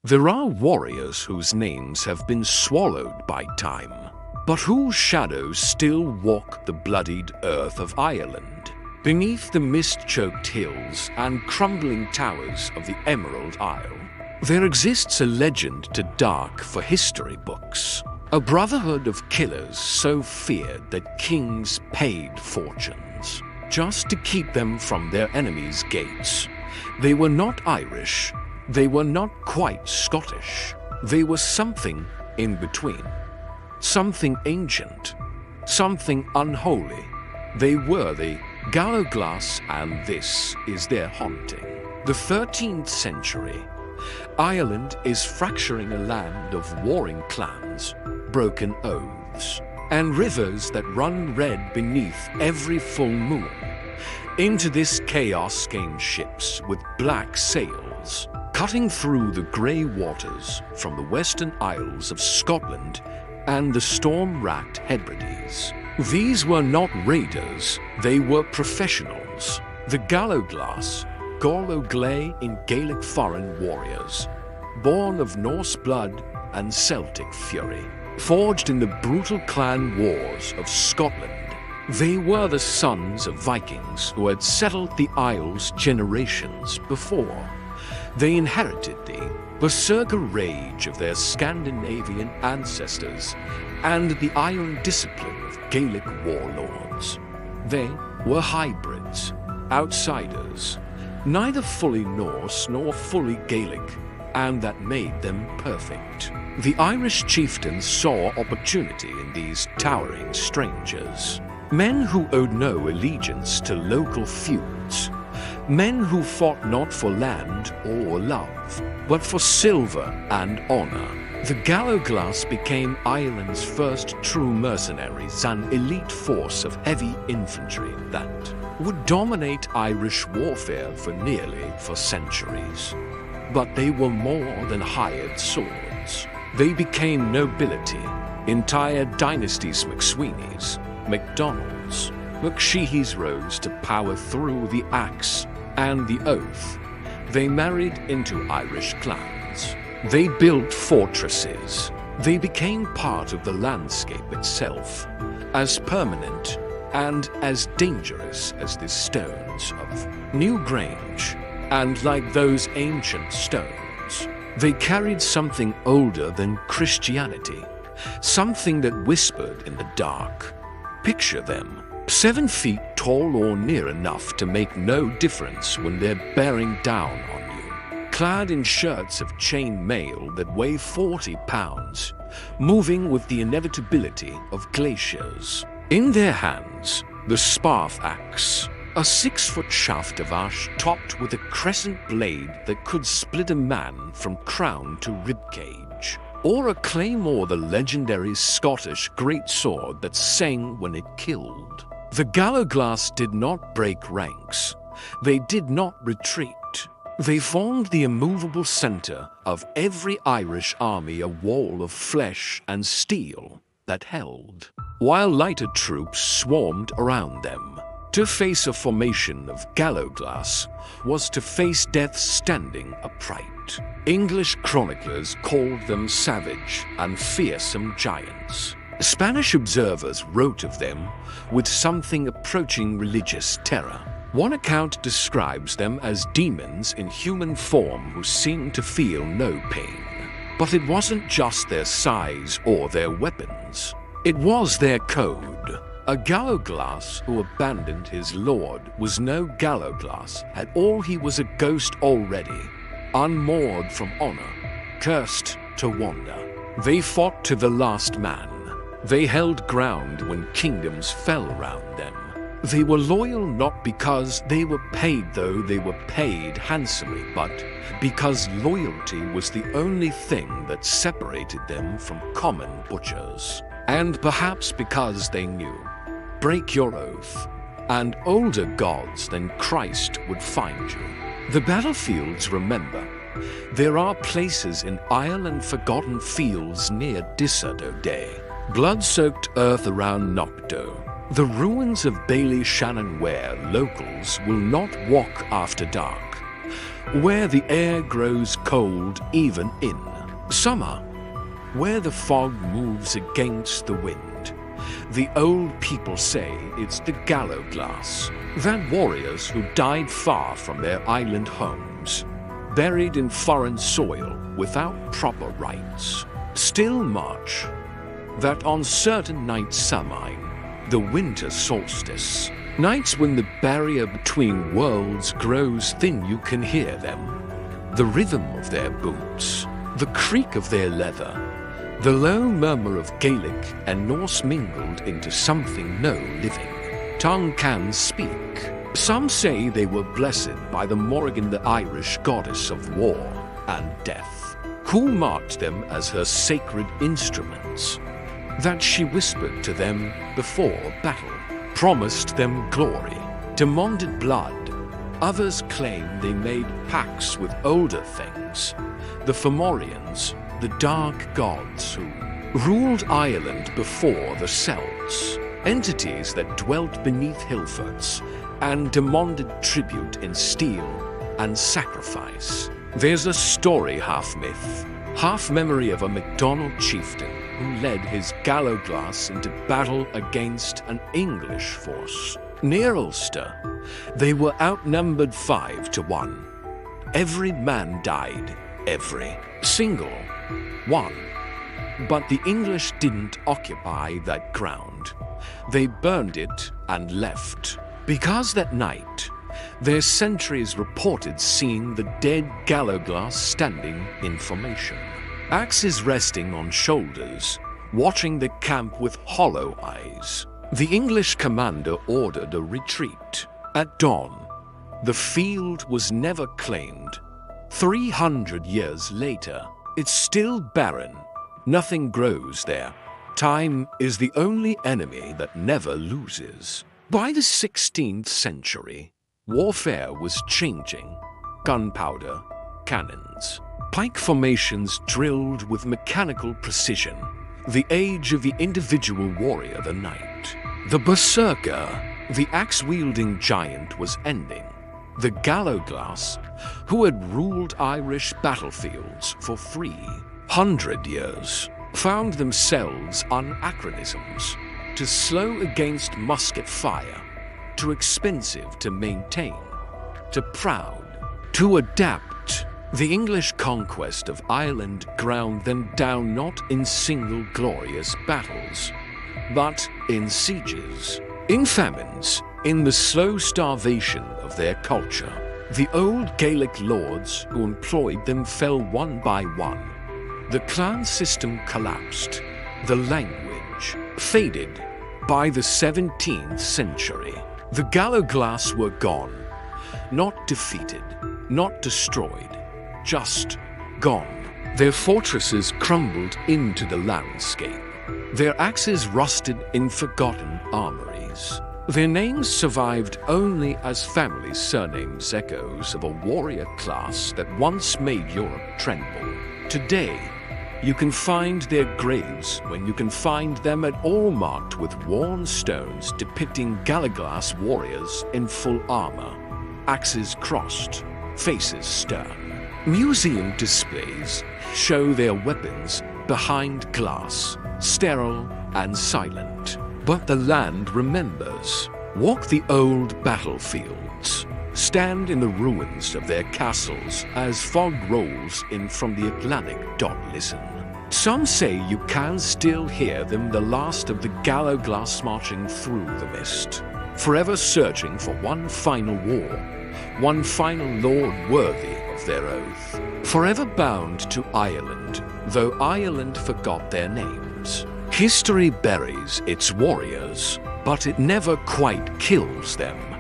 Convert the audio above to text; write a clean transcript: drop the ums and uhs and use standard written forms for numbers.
There are warriors whose names have been swallowed by time, but whose shadows still walk the bloodied earth of Ireland, beneath the mist-choked hills and crumbling towers of the Emerald Isle. There exists a legend too dark for history books, a brotherhood of killers so feared that kings paid fortunes just to keep them from their enemies' gates. They were not Irish, they were not quite Scottish, they were something in between. Something ancient, something unholy. They were the Gallowglass, and this is their haunting. The 13th century. Ireland is fracturing a land of warring clans, broken oaths, and rivers that run red beneath every full moon. Into this chaos came ships with black sails, cutting through the grey waters from the western isles of Scotland and the storm-racked Hebrides. These were not raiders, they were professionals. The Gallowglass, Gallowglass in Gaelic foreign warriors, born of Norse blood and Celtic fury, forged in the brutal clan wars of Scotland. They were the sons of Vikings who had settled the Isles generations before. They inherited the berserker rage of their Scandinavian ancestors and the iron discipline of Gaelic warlords. They were hybrids, outsiders, neither fully Norse nor fully Gaelic, and that made them perfect. The Irish chieftains saw opportunity in these towering strangers. Men who owed no allegiance to local feuds. Men who fought not for land or love, but for silver and honor. The Gallowglass became Ireland's first true mercenaries, an elite force of heavy infantry that would dominate Irish warfare for centuries. But they were more than hired swords. They became nobility, entire dynasties. McSweeney's, MacDonalds, McSheehy's rose to power through the axe and the oath. They married into Irish clans. They built fortresses. They became part of the landscape itself, as permanent and as dangerous as the stones of Newgrange. And like those ancient stones, they carried something older than Christianity, something that whispered in the dark. Picture them, 7 feet tall or near enough to make no difference when they're bearing down on you, clad in shirts of chain mail that weigh 40 pounds, moving with the inevitability of glaciers. In their hands, the Sparth axe, a 6-foot shaft of ash topped with a crescent blade that could split a man from crown to ribcage. Or a claymore, the legendary Scottish greatsword that sang when it killed. The Gallowglass did not break ranks. They did not retreat. They formed the immovable center of every Irish army, a wall of flesh and steel that held, while lighter troops swarmed around them. To face a formation of Gallowglass was to face death standing upright. English chroniclers called them savage and fearsome giants. Spanish observers wrote of them with something approaching religious terror. One account describes them as demons in human form who seemed to feel no pain. But it wasn't just their size or their weapons. It was their code. A Gallowglass who abandoned his lord was no Gallowglass at all. He was a ghost already, unmoored from honor, cursed to wander. They fought to the last man. They held ground when kingdoms fell around them. They were loyal not because they were paid, though they were paid handsomely, but because loyalty was the only thing that separated them from common butchers. And perhaps because they knew, break your oath, and older gods than Christ would find you. The battlefields remember. There are places in Ireland, forgotten fields near Disardode, blood-soaked earth around Knockdoe, the ruins of Bailey Shannon, where locals will not walk after dark. where the air grows cold even in summer, where the fog moves against the wind. The old people say it's the Gallowglass, that warriors who died far from their island homes, buried in foreign soil without proper rites, still march, that on certain nights Samhain, the winter solstice, nights when the barrier between worlds grows thin, you can hear them. The rhythm of their boots, the creak of their leather, the low murmur of Gaelic and Norse mingled into something no living tongue can speak. Some say they were blessed by the Morrigan, the Irish goddess of war and death, who marked them as her sacred instruments, that she whispered to them before battle, promised them glory, demanded blood. Others claim they made pacts with older things, the Fomorians, the dark gods who ruled Ireland before the Celts, entities that dwelt beneath hillforts and demanded tribute in steel and sacrifice. There's a story, half myth, half memory, of a MacDonald chieftain who led his Gallowglass into battle against an English force near Ulster. They were outnumbered 5 to 1. Every man died, every single one. But the English didn't occupy that ground. They burned it and left, because that night their sentries reported seeing the dead Gallowglass standing in formation, axes resting on shoulders, watching the camp with hollow eyes. The English commander ordered a retreat. At dawn, the field was never claimed. 300 years later, it's still barren. Nothing grows there. Time is the only enemy that never loses. By the 16th century, warfare was changing. Gunpowder, cannons, pike formations drilled with mechanical precision. The age of the individual warrior, the knight, the berserker, the axe-wielding giant was ending. The Gallowglass, who had ruled Irish battlefields for 300 years, found themselves anachronisms, too slow against musket fire, too expensive to maintain, too proud to adapt. The English conquest of Ireland ground them down not in single glorious battles, but in sieges, in famines, in the slow starvation of their culture. The old Gaelic lords who employed them fell one by one. The clan system collapsed. The language faded. By the 17th century, the Gallowglass were gone. Not defeated, not destroyed, just gone. Their fortresses crumbled into the landscape. Their axes rusted in forgotten armories. Their names survived only as family surnames, echoes of a warrior class that once made Europe tremble. Today, you can find their graves when you can find them at all, marked with worn stones depicting Gallowglass warriors in full armor, axes crossed, faces stern. Museum displays show their weapons behind glass, sterile and silent. But the land remembers. Walk the old battlefields. Stand in the ruins of their castles as fog rolls in from the Atlantic. Listen. Some say you can still hear them, the last of the Gallowglass marching through the mist, forever searching for one final war, one final lord worthy of their oath, forever bound to Ireland, though Ireland forgot their names. History buries its warriors, but it never quite kills them.